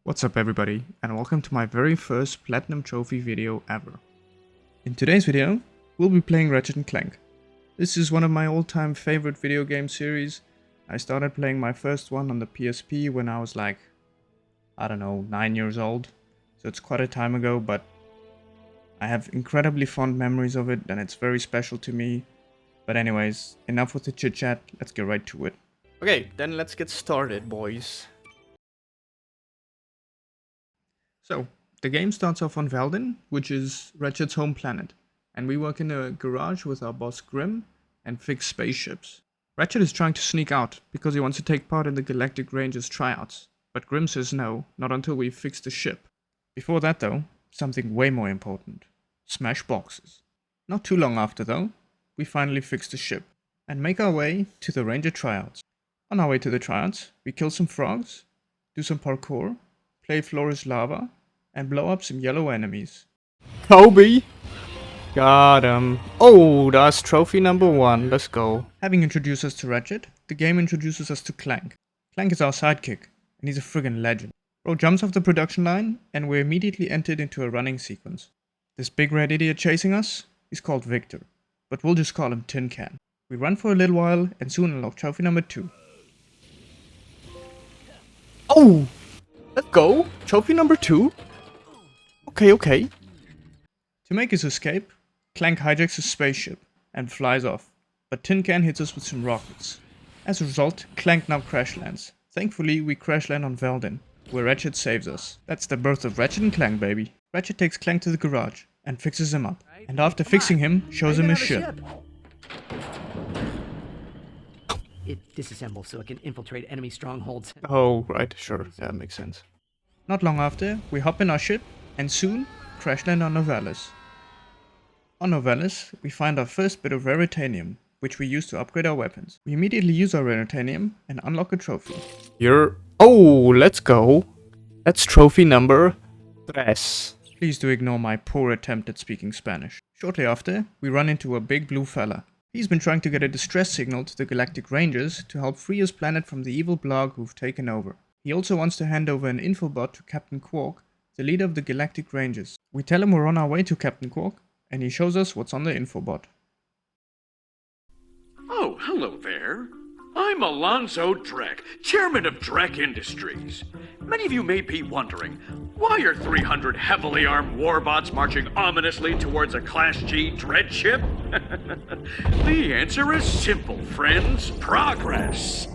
What's up everybody, and welcome to my very first Platinum Trophy video ever. In today's video, we'll be playing Ratchet & Clank. This is one of my all-time favorite video game series. I started playing my first one on the PSP when I was like, I don't know, 9 years old. So it's quite a time ago, but I have incredibly fond memories of it and it's very special to me. But anyways, enough with the chit chat, let's get right to it. Okay, then let's get started, boys. So, the game starts off on Veldin, which is Ratchet's home planet, and we work in a garage with our boss Grim and fix spaceships. Ratchet is trying to sneak out because he wants to take part in the Galactic Rangers tryouts, but Grim says no, not until we fix the ship. Before that though, something way more important. Smash boxes. Not too long after though, we finally fix the ship, and make our way to the Ranger tryouts. On our way to the tryouts, we kill some frogs, do some parkour, play Floor is Lava, and blow up some yellow enemies. Kobe! Got him. Oh, that's trophy number 1, let's go. Having introduced us to Ratchet, the game introduces us to Clank. Clank is our sidekick, and he's a friggin' legend. Bro jumps off the production line, and we're immediately entered into a running sequence. This big red idiot chasing us is called Victor, but we'll just call him Tin Can. We run for a little while, and soon unlock trophy number 2. Oh! Let's go! Trophy number 2? Okay. To make his escape, Clank hijacks his spaceship and flies off, but Tin Can hits us with some rockets. As a result, Clank now crash lands. Thankfully, we crash land on Veldin, where Ratchet saves us. That's the birth of Ratchet & Clank, baby. Ratchet takes Clank to the garage and fixes him up, and after fixing him, shows him his ship. It disassembles so it can infiltrate enemy strongholds. Oh, right, sure, that makes sense. Not long after, we hop in our ship, and soon, crash land on Novalis. On Novalis, we find our first bit of raritanium, which we use to upgrade our weapons. We immediately use our raritanium and unlock a trophy. Oh, let's go. That's trophy number 3. Please do ignore my poor attempt at speaking Spanish. Shortly after, we run into a big blue fella. He's been trying to get a distress signal to the Galactic Rangers to help free his planet from the evil Blarg who've taken over. He also wants to hand over an infobot to Captain Quark, the leader of the Galactic Rangers. We tell him we're on our way to Captain Quark, and he shows us what's on the infobot. Oh, hello there. I'm Alonzo Drek, chairman of Drek Industries. Many of you may be wondering, why are 300 heavily armed warbots marching ominously towards a Class G dread ship? The answer is simple, friends. Progress.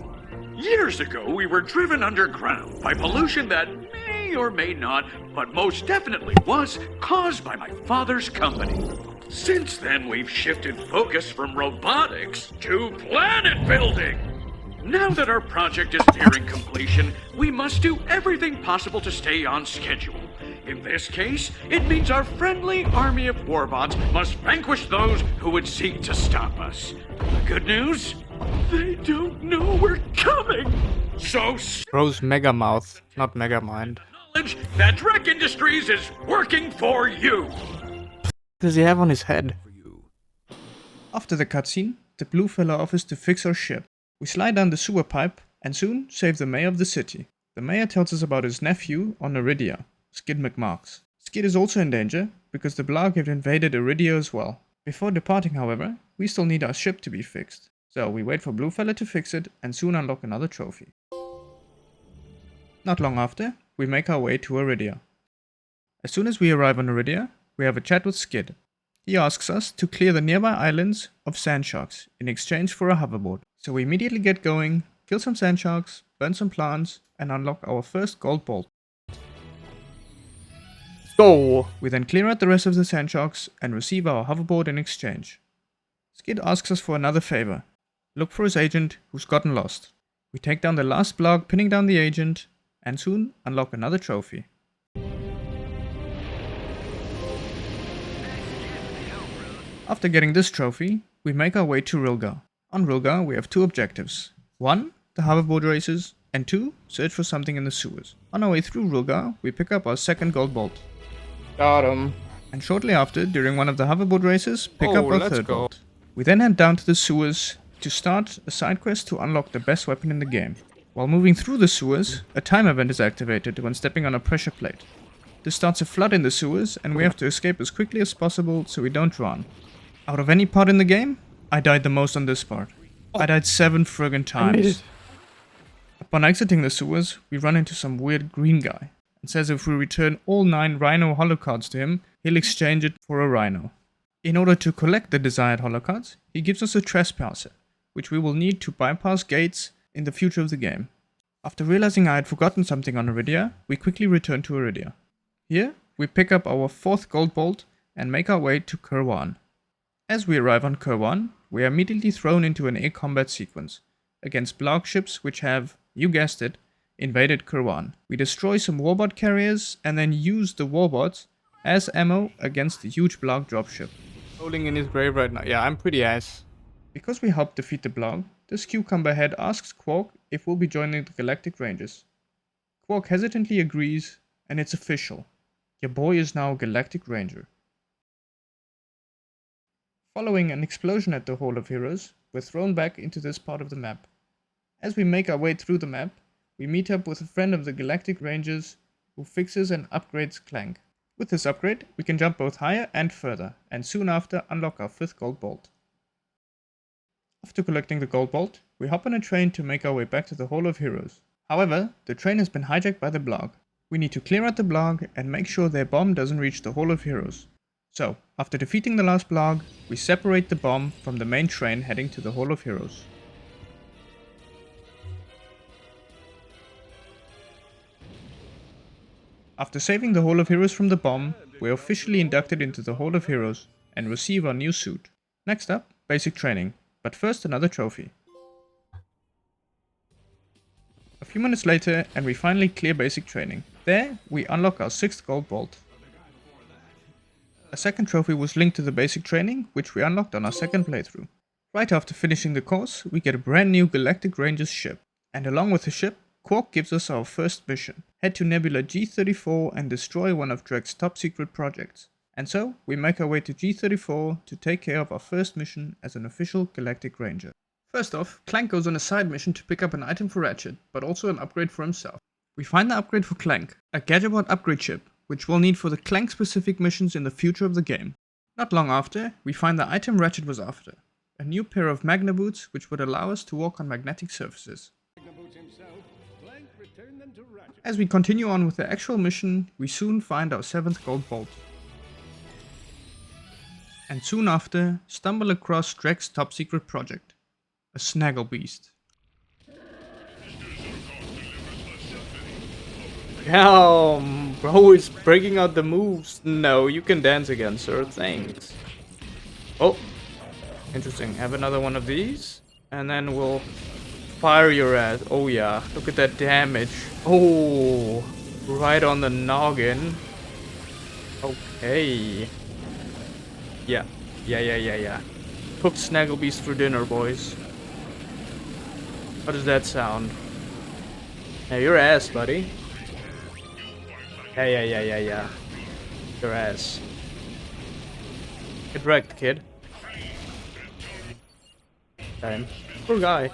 Years ago, we were driven underground by pollution that may or may not, but most definitely was, caused by my father's company. Since then, we've shifted focus from robotics to planet building. Now that our project is nearing completion, we must do everything possible to stay on schedule. In this case, it means our friendly army of warbots must vanquish those who would seek to stop us. The good news? They don't know we're coming! So Bro's Mega Mouth, not Mega Mind. knowledge that Drek Industries is working for you! Does he have on his head? After the cutscene, the blue fella offers to fix our ship. We slide down the sewer pipe and soon save the mayor of the city. The mayor tells us about his nephew on Iridia, Skid McMarks. Skid is also in danger because the Blarg have invaded Iridia as well. Before departing, however, we still need our ship to be fixed. So we wait for Blue Fella to fix it and soon unlock another trophy. Not long after, we make our way to Iridia. As soon as we arrive on Iridia, we have a chat with Skid. He asks us to clear the nearby islands of sand sharks in exchange for a hoverboard. So we immediately get going, kill some sand sharks, burn some plants, and unlock our first gold bolt. Go! We then clear out the rest of the sand sharks and receive our hoverboard in exchange. Skid asks us for another favor. Look for his agent who's gotten lost. We take down the last Blarg pinning down the agent, and soon unlock another trophy. After getting this trophy, we make our way to Rilgar. On Rilgar, we have 2 objectives. 1, the hoverboard races, and 2, search for something in the sewers. On our way through Rilgar, we pick up our second gold bolt. Got him. And shortly after, during one of the hoverboard races, pick up our third bolt. We then head down to the sewers to start a side quest to unlock the best weapon in the game. While moving through the sewers, a time event is activated when stepping on a pressure plate. This starts a flood in the sewers, and we have to escape as quickly as possible so we don't drown. Out of any part in the game, I died the most on this part. I died 7 friggin' times. Upon exiting the sewers, we run into some weird green guy, and says if we return all 9 rhino holocards to him, he'll exchange it for a rhino. In order to collect the desired holocards, he gives us a trespasser, which we will need to bypass gates in the future of the game. After realizing I had forgotten something on Iridia, we quickly return to Iridia. Here, we pick up our 4th gold bolt and make our way to Kerwan. As we arrive on Kerwan, we are immediately thrown into an air combat sequence against Blarg ships which have, you guessed it, invaded Kerwan. We destroy some warbot carriers and then use the warbots as ammo against the huge Blarg dropship. Rolling in his grave right now. Yeah, I'm pretty ass. Because we helped defeat the Blarg, this cucumber head asks Quark if we'll be joining the Galactic Rangers. Quark hesitantly agrees, and it's official. Your boy is now a Galactic Ranger. Following an explosion at the Hall of Heroes, we're thrown back into this part of the map. As we make our way through the map, we meet up with a friend of the Galactic Rangers who fixes and upgrades Clank. With this upgrade, we can jump both higher and further, and soon after unlock our 5th gold bolt. After collecting the gold bolt, we hop on a train to make our way back to the Hall of Heroes. However, the train has been hijacked by the Blarg. We need to clear out the Blarg and make sure their bomb doesn't reach the Hall of Heroes. So, after defeating the last Blarg, we separate the bomb from the main train heading to the Hall of Heroes. After saving the Hall of Heroes from the bomb, we are officially inducted into the Hall of Heroes and receive our new suit. Next up, basic training, but first another trophy. A few minutes later and we finally clear basic training. There, we unlock our 6th gold bolt. A second trophy was linked to the basic training, which we unlocked on our 2nd playthrough. Right after finishing the course, we get a brand new Galactic Rangers ship, and along with the ship, Quark gives us our first mission. Head to Nebula G34 and destroy one of Drek's top secret projects. And so, we make our way to G34 to take care of our first mission as an official Galactic Ranger. First off, Clank goes on a side mission to pick up an item for Ratchet, but also an upgrade for himself. We find the upgrade for Clank, a Gadgetbot upgrade chip, which we'll need for the Clank specific missions in the future of the game. Not long after, we find the item Ratchet was after, a new pair of Magna Boots which would allow us to walk on magnetic surfaces. As we continue on with the actual mission, we soon find our 7th gold bolt. And soon after, stumble across Drek's top secret project, a Snaggle Beast. Damn, bro is breaking out the moves. No, you can dance again, sir. Thanks. Oh, interesting. Have another one of these, and then we'll fire your ass. Oh yeah, look at that damage. Oh, right on the noggin. Okay. Yeah. Cooked Snaggle Beast for dinner, boys. How does that sound? Hey, your ass, buddy. Yeah. Your ass. Get wrecked, kid. Time. Poor guy.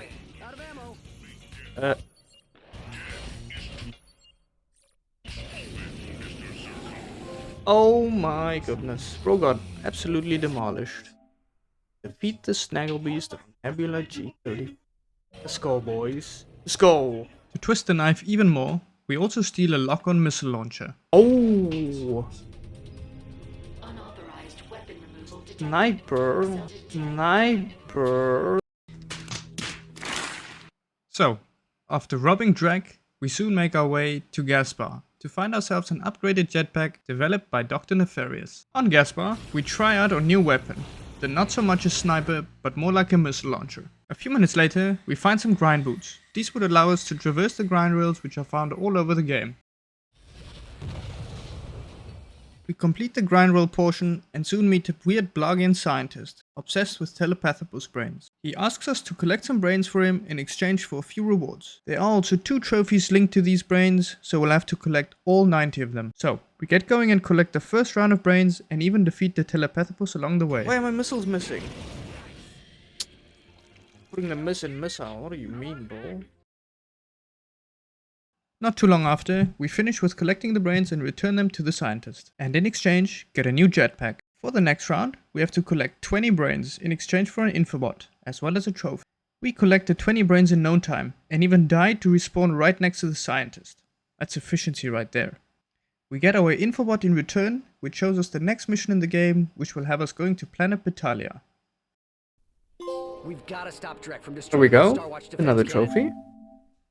Oh my goodness. Bro got absolutely demolished. Defeat the Snaggle Beast of Nebula G30. Let's go, boys. Let's go. To twist the knife even more, we also steal a lock-on missile launcher. Oh! Sniper. So, after robbing Drek, we soon make our way to Gaspar to find ourselves an upgraded jetpack developed by Dr. Nefarious. On Gaspar, we try out our new weapon, the not so much a sniper, but more like a missile launcher. A few minutes later, we find some grind boots. These would allow us to traverse the grind rails which are found all over the game. We complete the grind rail portion and soon meet a weird Blargian scientist, obsessed with telepathopus brains. He asks us to collect some brains for him in exchange for a few rewards. There are also 2 trophies linked to these brains, so we'll have to collect all 90 of them. So, we get going and collect the first round of brains and even defeat the telepathopus along the way. Why are my missiles missing? Putting the missile. What do you mean, bro? Not too long after, we finish with collecting the brains and return them to the scientist. And in exchange, get a new jetpack. For the next round, we have to collect 20 brains in exchange for an infobot, as well as a trophy. We collected 20 brains in no time, and even died to respawn right next to the scientist. That's efficiency right there. We get our infobot in return, which shows us the next mission in the game, which will have us going to planet Betalia. We've got to stop Drek from There destroying we the go. Star Watch defense Another cannon. trophy.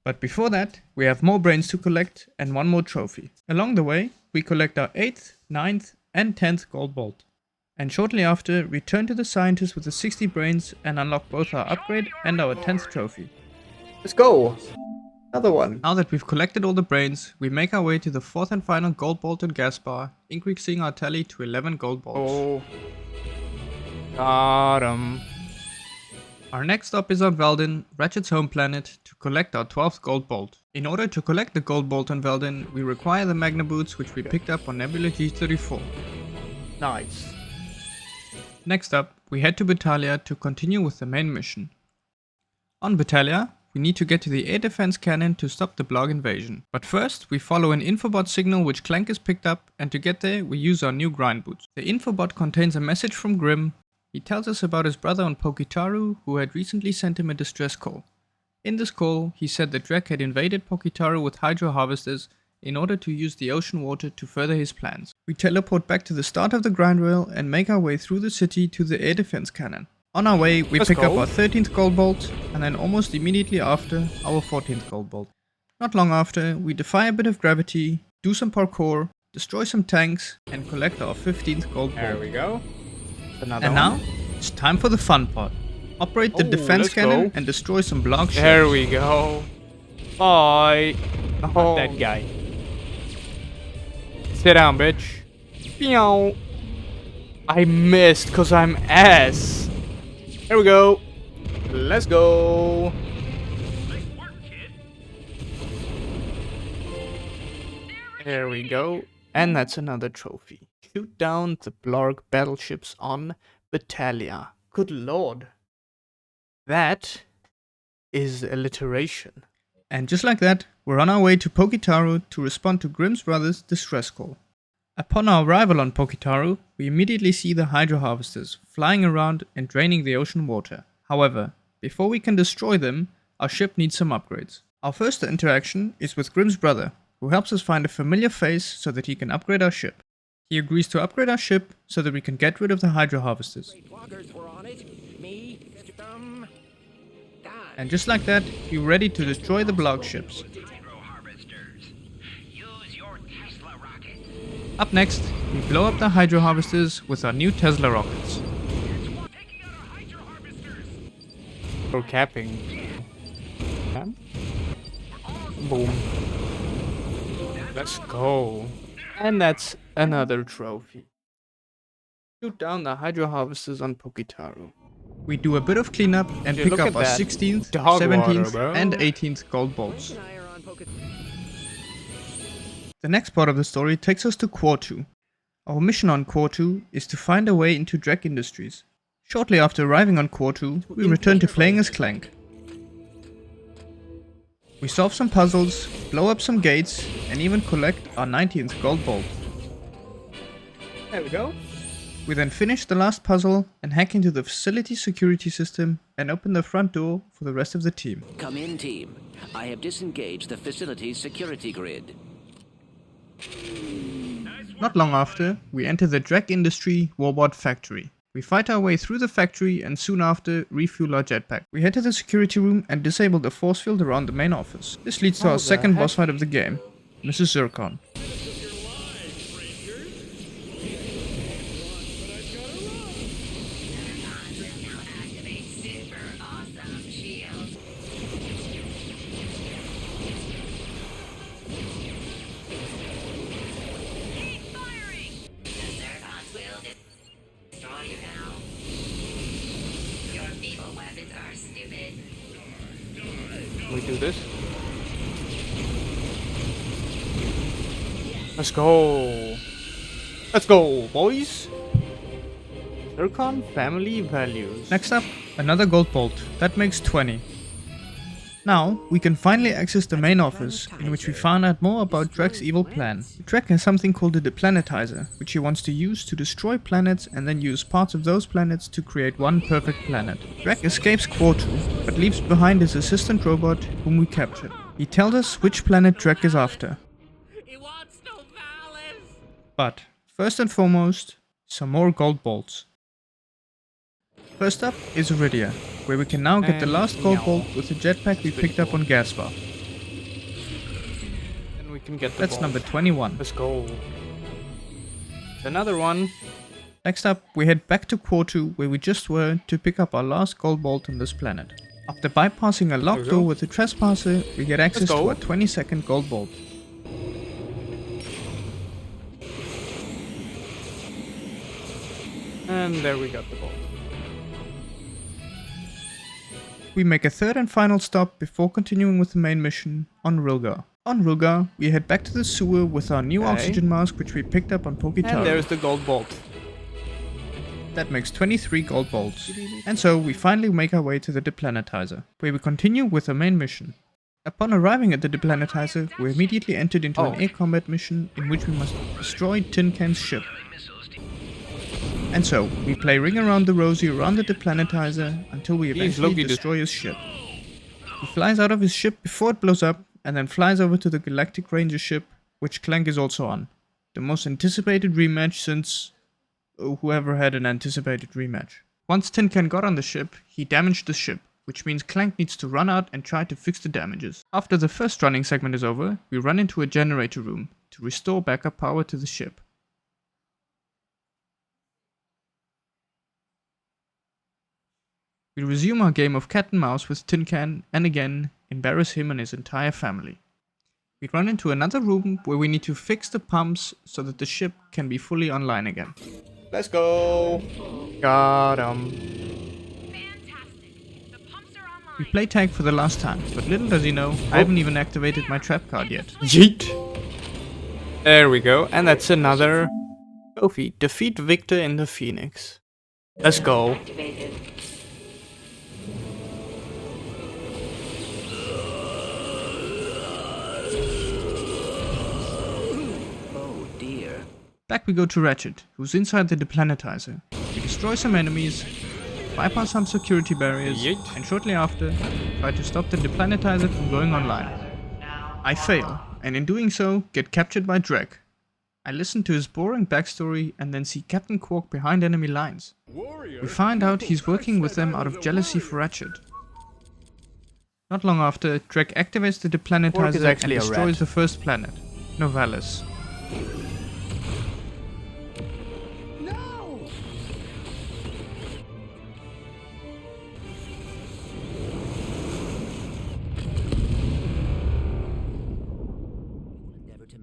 But before that, we have more brains to collect and one more trophy. Along the way, we collect our 8th, 9th and 10th gold bolt. And shortly after, return to the scientist with the 60 brains and unlock both our upgrade and our 10th trophy. Let's go. Another one. Now that we've collected all the brains, we make our way to the 4th and final gold bolt and gas bar, increasing our tally to 11 gold bolts. Oh. Got 'em. Our next stop is on Veldin, Ratchet's home planet, to collect our 12th gold bolt. In order to collect the gold bolt on Veldin, we require the Magna Boots, which we picked up on Nebula G34. Nice. Next up, we head to Betalia to continue with the main mission. On Betalia, we need to get to the air defense cannon to stop the Blog invasion. But first, we follow an infobot signal which Clank has picked up, and to get there, we use our new grind boots. The infobot contains a message from Grimm. He tells us about his brother on Pokitaru, who had recently sent him a distress call. In this call, he said that Drek had invaded Pokitaru with hydro harvesters in order to use the ocean water to further his plans. We teleport back to the start of the grind rail and make our way through the city to the air defense cannon. On our way, we Let's pick up go. our 13th gold bolt, and then almost immediately after, our 14th gold bolt. Not long after, we defy a bit of gravity, do some parkour, destroy some tanks, and collect our 15th gold There bolt. we go. Another And one. now, it's time for the fun part. Operate the Oh, defense let's cannon go. and destroy some Blog ships. There we go. Bye. Oh. That guy. Sit down, bitch. Meow. I missed cause I'm ass. There we go. Let's go. There we go. And that's another trophy. Shoot down the Blarg battleships on Betalia. Good lord. That is alliteration. And just like that, we're on our way to Pokitaru to respond to Grimm's brother's distress call. Upon our arrival on Pokitaru, we immediately see the hydro harvesters flying around and draining the ocean water. However, before we can destroy them, our ship needs some upgrades. Our first interaction is with Grimm's brother, who helps us find a familiar face so that he can upgrade our ship. He agrees to upgrade our ship so that we can get rid of the hydro harvesters. Bloggers were on it. Me, done. And just like that, we're ready to destroy the Blog ships. Up next, we blow up the hydro harvesters with our new Tesla rockets. For capping. Yeah. Boom. Let's go. And that's another trophy. Shoot down the hydro harvesters on Pokitaru. We do a bit of cleanup and Dude, pick look up at our that 16th, dog water, 17th bro. and 18th gold bolts. And I are on Pocket. The next part of the story takes us to Quartu. Our mission on Quartu is to find a way into Drek Industries. Shortly after arriving on Quartu, we return to playing as Clank. We solve some puzzles, blow up some gates, and even collect our 19th gold bolt. There we go. We then finish the last puzzle and hack into the facility security system and open the front door for the rest of the team. Come in, team. I have disengaged the facility's security grid. Not long after, we enter the Drek Industry Warbot factory. We fight our way through the factory and soon after refuel our jetpack. We head to the security room and disable the force field around the main office. This leads to Oh, our the second heck? boss fight of the game, Mrs. Zircon. We do this. Let's go. Let's go, boys. Zircon family values. Next up, another gold bolt. That makes 20. Now, we can finally access the main office, in which we find out more about Drek's evil plan. Drek has something called the Deplanetizer, which he wants to use to destroy planets and then use parts of those planets to create one perfect planet. Drek escapes Quartu, but leaves behind his assistant robot, whom we captured. He tells us which planet Drek is after. But, first and foremost, some more gold bolts. First up is Iridia, where we can now get the last gold bolt with the jetpack we picked up on Gasbar. Then we can get the That's bolt. number 21. Let's go. Another one. Next up, we head back to Quartu, where we just were, to pick up our last gold bolt on this planet. After bypassing a locked door with the Trespasser, we get access to our 22nd gold bolt. And there we got the bolt. We make a third and final stop before continuing with the main mission on Rilgar. On Rilgar, we head back to the sewer with our new oxygen mask, which we picked up on Pokitaru. And there's the gold bolt. That makes 23 gold bolts. And so we finally make our way to the Deplanetizer, where we continue with the main mission. Upon arriving at the Deplanetizer, we immediately entered into an air combat mission in which we must destroy Tin Can's ship. And so, we play Ring Around the Rosie around the Deplanetizer until we eventually destroy his ship. He flies out of his ship before it blows up, and then flies over to the Galactic Ranger ship, which Clank is also on. The most anticipated rematch since whoever had an anticipated rematch. Once Tin Can got on the ship, he damaged the ship, which means Clank needs to run out and try to fix the damages. After the first running segment is over, we run into a generator room to restore backup power to the ship. We resume our game of cat and mouse with Tin Can and again embarrass him and his entire family. We run into another room where we need to fix the pumps so that the ship can be fully online again. Let's go. Got him. We play tag for the last time, but little does he know, I haven't even activated my trap card yet. Yeet. There we go. And that's another trophy. Defeat Victor in the Phoenix. Let's go. Back we go to Ratchet, who's inside the Deplanetizer. We destroy some enemies, bypass some security barriers, and shortly after, try to stop the Deplanetizer from going online. I fail, and in doing so, get captured by Drek. I listen to his boring backstory and then see Captain Quark behind enemy lines. We find out he's working with them out of jealousy for Ratchet. Not long after, Drek activates the Deplanetizer and destroys the first planet, Novalis.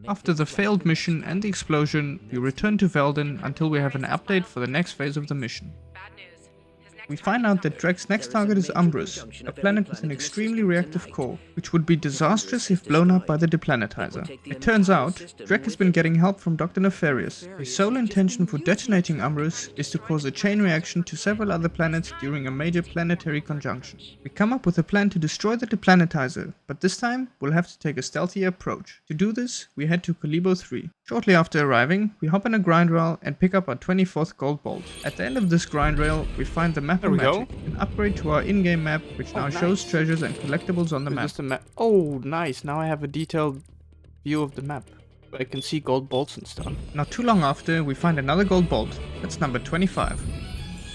After the failed mission and the explosion, we return to Veldin until we have an update for the next phase of the mission. We find out that Drek's next target is Umbrus, a planet with an extremely reactive core, which would be disastrous if blown up by the Deplanetizer. It turns out, Drek has been getting help from Dr. Nefarious. His sole intention for detonating Umbrus is to cause a chain reaction to several other planets during a major planetary conjunction. We come up with a plan to destroy the Deplanetizer, but this time we'll have to take a stealthier approach. To do this, we head to Kalibo 3. Shortly after arriving, we hop on a grind rail and pick up our 24th gold bolt. At the end of this grind rail, we find the map of magic, an upgrade to our in-game map, which now shows treasures and collectibles on the map. Oh, nice. Now I have a detailed view of the map. I can see gold bolts and stuff. Not too long after, we find another gold bolt. That's number 25.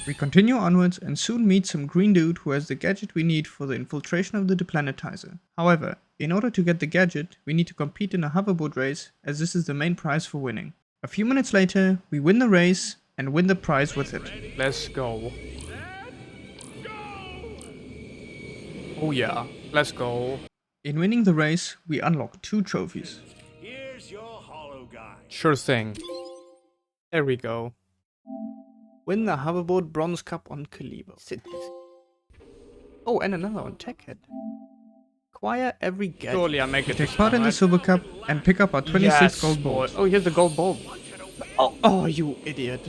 We continue onwards and soon meet some green dude who has the gadget we need for the infiltration of the Deplanetizer. However, in order to get the gadget, we need to compete in a hoverboard race, as this is the main prize for winning. A few minutes later, we win the race and win the prize with it. Let's go. Oh yeah, let's go. In winning the race, we unlock 2 trophies. Here's your holo guy. Sure thing. There we go. Win the hoverboard bronze cup on Kalibo. Oh, and another one, Tech Head. Acquire every gadget. Surely I make it. Take part in the Silver Cup and pick up our 26th gold bolt. Oh, here's the gold bolt. Oh, you idiot.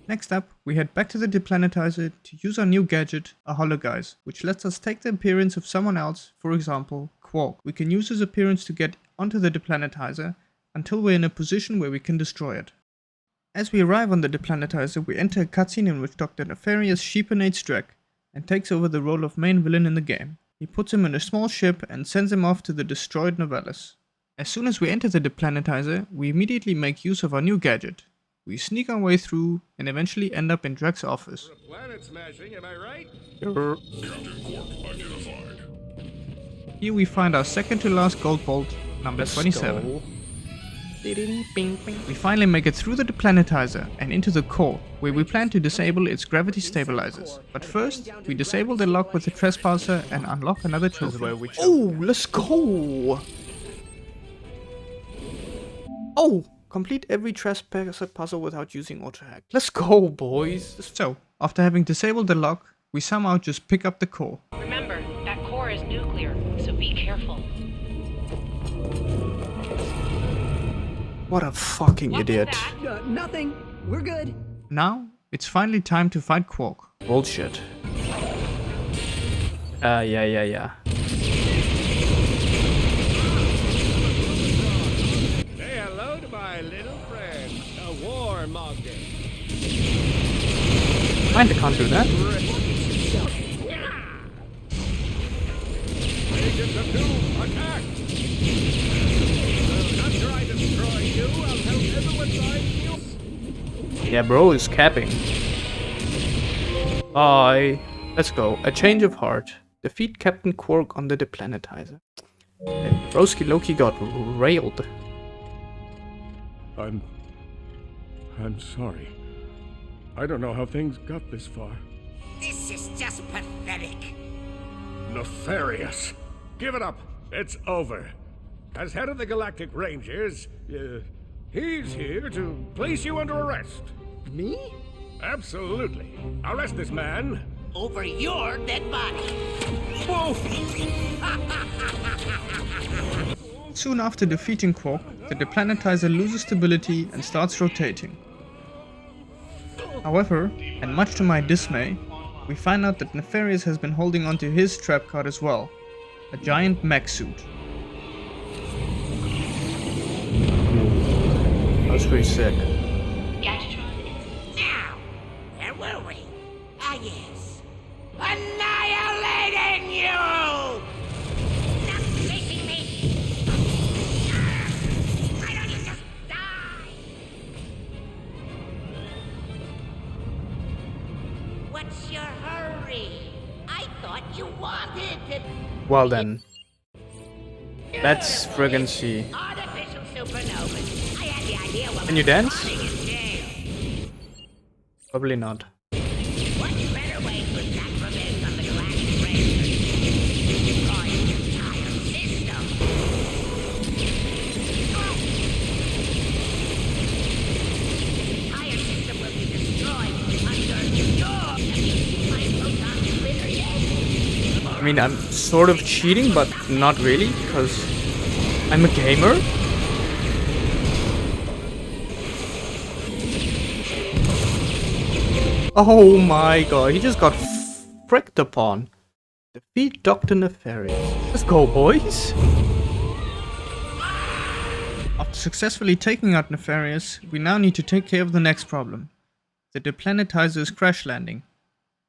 Next up, we head back to the deplanetizer to use our new gadget, a hologuise, which lets us take the appearance of someone else, for example, Quark. We can use his appearance to get onto the deplanetizer until we're in a position where we can destroy it. As we arrive on the deplanetizer, we enter a cutscene in which Dr. Nefarious sheepinates Drek and takes over the role of main villain in the game. He puts him in a small ship and sends him off to the destroyed Novellus. As soon as we enter the deplanetizer, we immediately make use of our new gadget. We sneak our way through and eventually end up in Drek's office. Planet smashing, am I right? Here we find our second to last gold bolt, number 27. We finally make it through the deplanetizer and into the core, where we plan to disable its gravity stabilizers. But first, we disable the lock with the trespasser and unlock another trophy. Oh, let's go! Oh! Complete every trespasser puzzle without using auto-hack. Let's go, boys! So, after having disabled the lock, we somehow just pick up the core. Remember, that core is nuclear, so be careful. What a fucking What was idiot. that? Nothing. We're good. Now, it's finally time to fight Quark. Bullshit. Yeah. Say hello to my little friend, a warmonger. Kinda can't do that. Agents of Doom, attack! I'll not try to destroy you, I'll help everyone find you. Yeah, bro is capping. Bye. Let's go. A change of heart. Defeat Captain Quark on the deplanetizer. And Broski Loki got railed. I'm sorry. I don't know how things got this far. This is just pathetic. Nefarious! Give it up! It's over. As head of the Galactic Rangers, he's here to place you under arrest. Me? Absolutely. Arrest this man. Over your dead body. Soon after defeating Quark, the deplanetizer loses stability and starts rotating. However, and much to my dismay, we find out that Nefarious has been holding onto his trap card as well, a giant mech suit. That's pretty sick. Now, where were we? Ah, yes. Annihilating you! Stop chasing me! Why don't you just die? What's your hurry? I thought you wanted to... Well then. Let's friggin' see. Artificial supernovas. I had the idea what Can you was dance? spawning in jail. Probably not. What better way to exact revenge on the Galactic Rangers? Destroy the entire system. The entire system will be destroyed under your... Have you seen my proton splitter yet? I mean, I'm sort of cheating, but not really, because I'm a gamer. Oh my god, he just got fricked upon. Defeat Dr. Nefarious. Let's go, boys! After successfully taking out Nefarious, we now need to take care of the next problem. The deplanetizer is crash landing,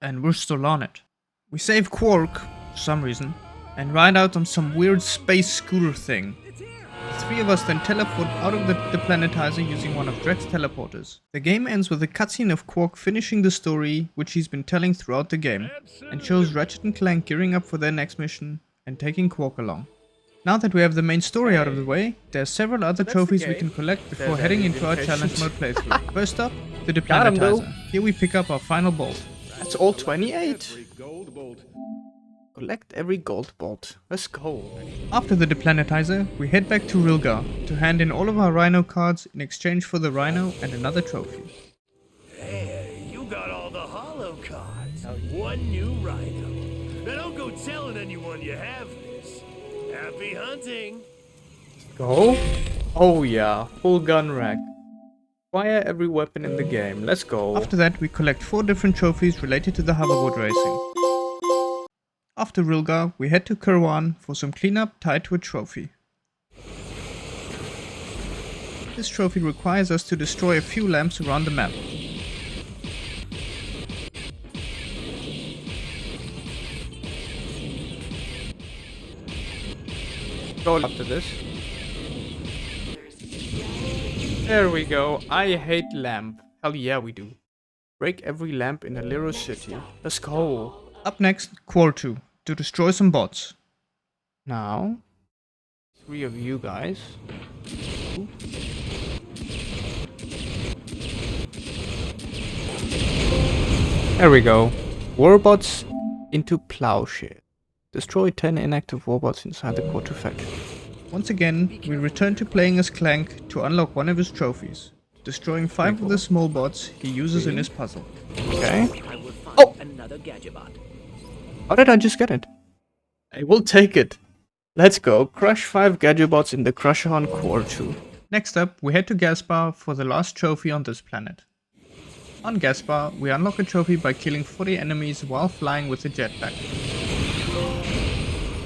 and we're still on it. We save Quark, for some reason, and ride out on some weird space scooter thing. The three of us then teleport out of the deplanetizer using one of Drek's teleporters. The game ends with a cutscene of Quark finishing the story which he's been telling throughout the game, and shows Ratchet and Clank gearing up for their next mission and taking Quark along. Now that we have the main story out of the way, there are several other trophies we can collect before heading into our challenge mode playthrough. First up, the Got him, though. deplanetizer. Here we pick up our final bolt. That's all 28. Every gold bolt. Collect every gold bolt. Let's go. After the deplanetizer, we head back to Rilgar to hand in all of our Rhino cards in exchange for the Rhino and another trophy. Hey, you got all the holo cards. One new rhino. Now don't go telling anyone you have this. Happy hunting. Go. Oh yeah, full gun rack. Acquire every weapon in the game. Let's go. After that, we collect 4 different trophies related to the hoverboard racing. After Rilgar, we head to Kurwan for some cleanup tied to a trophy. This trophy requires us to destroy a few lamps around the map. Go after this. There we go. I hate lamp. Hell yeah, we do. Break every lamp in a little city. Let's go. Up next, Quar 2, to destroy some bots. Now, 3 of you guys. There we go. Warbots into plowshare. Destroy 10 inactive warbots inside the Quarter faction. Once again, we return to playing as Clank to unlock one of his trophies, destroying 5 of the small bots he uses in his puzzle. Okay. I will find Oh! another Gadgetbot. How did I just get it? I will take it. Let's go. Crush 5 Gadgetbots in the Crusher on Core 2. Next up, we head to Gaspar for the last trophy on this planet. On Gaspar, we unlock a trophy by killing 40 enemies while flying with a jetpack.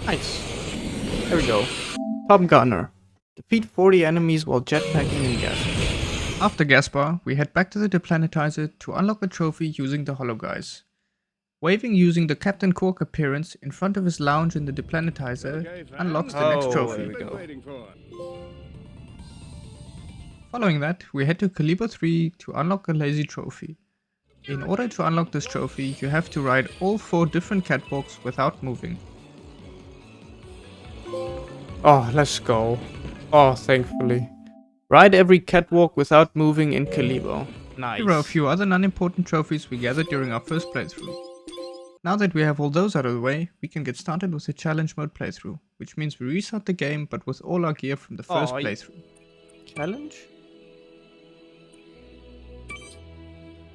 Nice. There we go. Top Gunner. Defeat 40 enemies while jetpacking in Gaspar. After Gaspar, we head back to the deplanetizer to unlock a trophy using the Hollow Guys. Waving using the Captain Cork appearance in front of his lounge in the deplanetizer unlocks the next trophy. There we go. Following that, we head to Caliber 3 to unlock a lazy trophy. In order to unlock this trophy, you have to ride all 4 different catwalks without moving. Oh, let's go. Oh, thankfully. Ride every catwalk without moving in Caliber. Nice. Here are a few other non-important trophies we gathered during our first playthrough. Now that we have all those out of the way, we can get started with the challenge mode playthrough, which means we restart the game but with all our gear from the first playthrough. Challenge?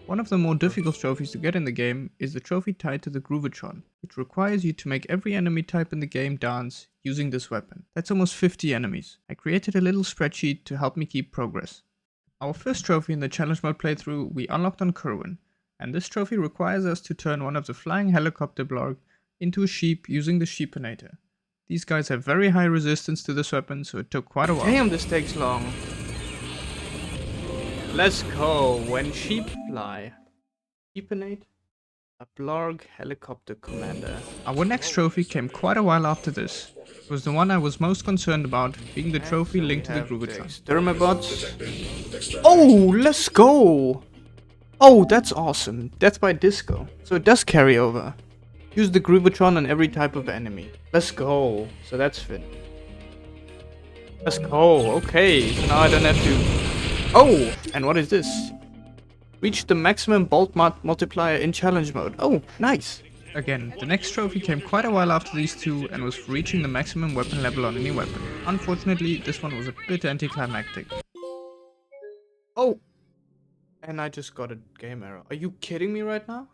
One of the more difficult trophies to get in the game is the trophy tied to the Groovatron, which requires you to make every enemy type in the game dance using this weapon. That's almost 50 enemies. I created a little spreadsheet to help me keep progress. Our first trophy in the challenge mode playthrough we unlocked on Kerwin, and this trophy requires us to turn one of the flying helicopter blorg into a sheep using the Sheepinator. These guys have very high resistance to this weapon, so it took quite a while. Damn, this takes long. Let's go. When sheep fly. Sheepinate? A blorg helicopter commander. Our next trophy came quite a while after this. It was the one I was most concerned about, being the trophy linked to the Groovatron. Dermabots. Oh, let's go! Oh, that's awesome. Death by Disco. So it does carry over. Use the Groovatron on every type of enemy. Let's go. So that's fit. Let's go. Okay, so now I don't have to... Oh, and what is this? Reach the maximum bolt multiplier in challenge mode. Oh, nice. Again, the next trophy came quite a while after these two and was for reaching the maximum weapon level on any weapon. Unfortunately, this one was a bit anticlimactic. Oh! And I just got a game error. Are you kidding me right now?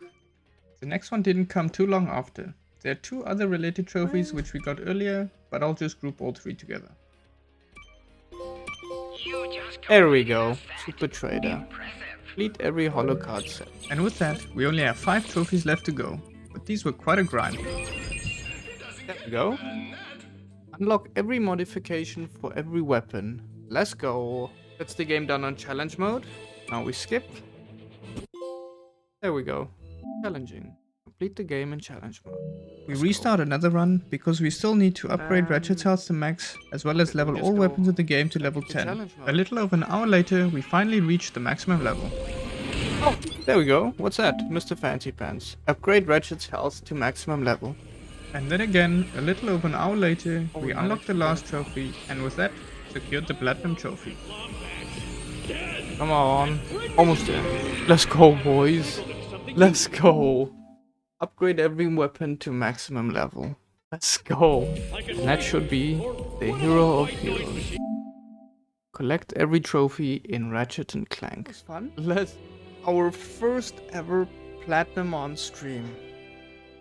The next one didn't come too long after. There are 2 other related trophies which we got earlier, but I'll just group all 3 together. There we go. Super Trader. Complete every holo card set. And with that, we only have 5 trophies left to go, but these were quite a grind. There we go. Unlock every modification for every weapon. Let's go. That's the game done on challenge mode. Now we skip. There we go. Challenging. Complete the game in challenge mode. We restart another run because we still need to upgrade Ratchet's health to max, as well as level all weapons in the game to level 10. A little over an hour later, we finally reached the maximum level. Oh, there we go. What's that? Mr. Fancy Pants. Upgrade Ratchet's health to maximum level. And then again, a little over an hour later, we unlocked the last trophy, and with that, secured the Platinum trophy. Come on. Almost there. Let's go, boys. Let's go. Upgrade every weapon to maximum level. Let's go. And that should be the hero of heroes. Collect every trophy in Ratchet and Clank. That's fun. Our first ever platinum on stream.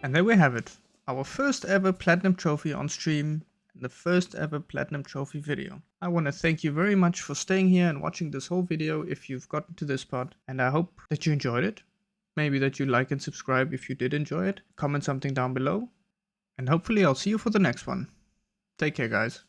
And there we have it. Our first ever Platinum trophy on stream. in the first ever Platinum Trophy video. I want to thank you very much for staying here and watching this whole video if you've gotten to this part, and I hope that you enjoyed it. Maybe that you like and subscribe if you did enjoy it. Comment something down below, and hopefully I'll see you for the next one. Take care, guys.